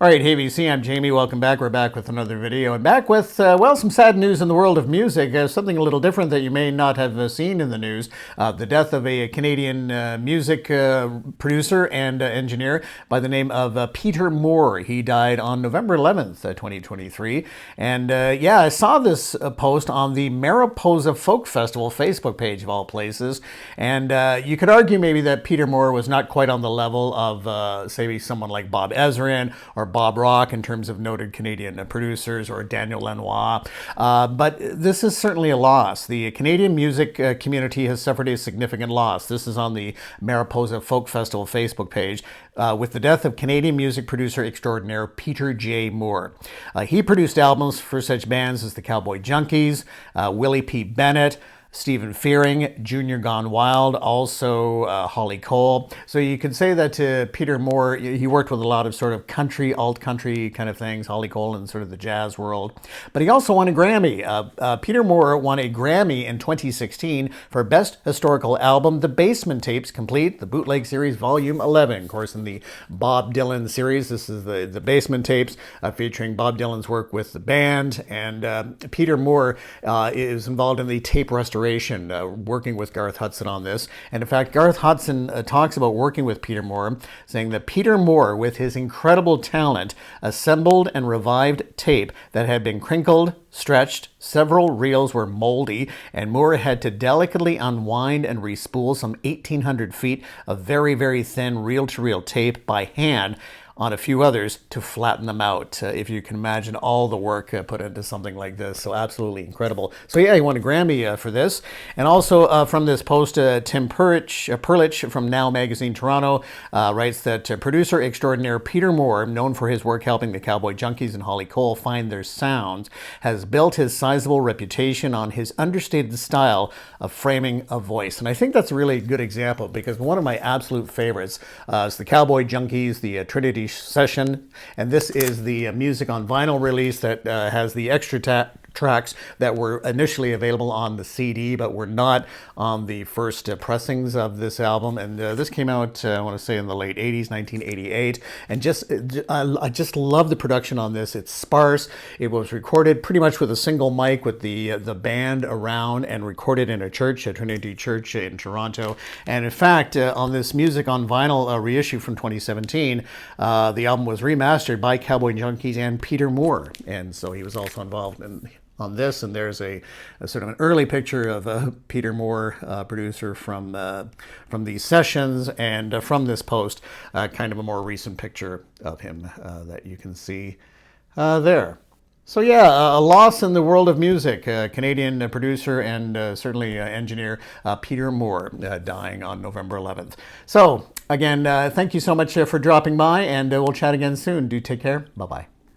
All right, hey VC, I'm Jamie. Welcome back. We're back with another video and back with, well, some sad news in the world of music. Something a little different that you may not have seen in the news. The death of a Canadian music producer and engineer by the name of Peter Moore. He died on November 11th, 2023. And yeah, I saw this post on the Mariposa Folk Festival Facebook page of all places. And you could argue maybe that Peter Moore was not quite on the level of, say, someone like Bob Ezrin or Bob Rock in terms of noted Canadian producers, or Daniel Lanois. But this is certainly a loss. The Canadian music community has suffered a significant loss. This is on the Mariposa Folk Festival Facebook page, with the death of Canadian music producer extraordinaire Peter J. Moore. He produced albums for such bands as the Cowboy Junkies, Willie P. Bennett, Stephen Fearing, Junior Gone Wild, also Holly Cole. So you could say that Peter Moore, he worked with a lot of sort of country, alt-country kind of things, Holly Cole in sort of the jazz world. But he also won a Grammy. Peter Moore won a Grammy in 2016 for Best Historical Album, The Basement Tapes Complete, the Bootleg Series Volume 11. Of course, in the Bob Dylan series, this is the Basement Tapes, featuring Bob Dylan's work with the band. And Peter Moore is involved in the tape restoration, working with Garth Hudson on this. And in fact, Garth Hudson talks about working with Peter Moore, saying that Peter Moore, with his incredible talent, assembled and revived tape that had been crinkled, stretched, several reels were moldy, and Moore had to delicately unwind and respool some 1,800 feet of very, very thin reel-to-reel tape by hand on a few others to flatten them out. If you can imagine all the work put into something like this. So absolutely incredible. So yeah, he won a Grammy for this. And also from this post, Tim Perlich from Now Magazine Toronto writes that producer extraordinaire Peter Moore, known for his work helping the Cowboy Junkies and Holly Cole find their sounds, has built his sizable reputation on his understated style of framing a voice. And I think that's a really good example, because one of my absolute favorites is the Cowboy Junkies, the Trinity Session, and this is the music on vinyl release that has the extra tracks that were initially available on the CD but were not on the first pressings of this album. And this came out, I want to say, in the late 80s, 1988. And I just love the production on this. It's sparse. It was recorded pretty much with a single mic with the band around, and recorded in a church, a Trinity Church in Toronto. And in fact, on this music on vinyl reissue from 2017, the album was remastered by Cowboy Junkies and Peter Moore. And so he was also involved on this, and there's a sort of an early picture of Peter Moore, producer from these sessions, and from this post, kind of a more recent picture of him that you can see there. So yeah, a loss in the world of music. Canadian producer and certainly engineer Peter Moore dying on November 11th. So again, thank you so much for dropping by, and we'll chat again soon. Do take care. Bye-bye.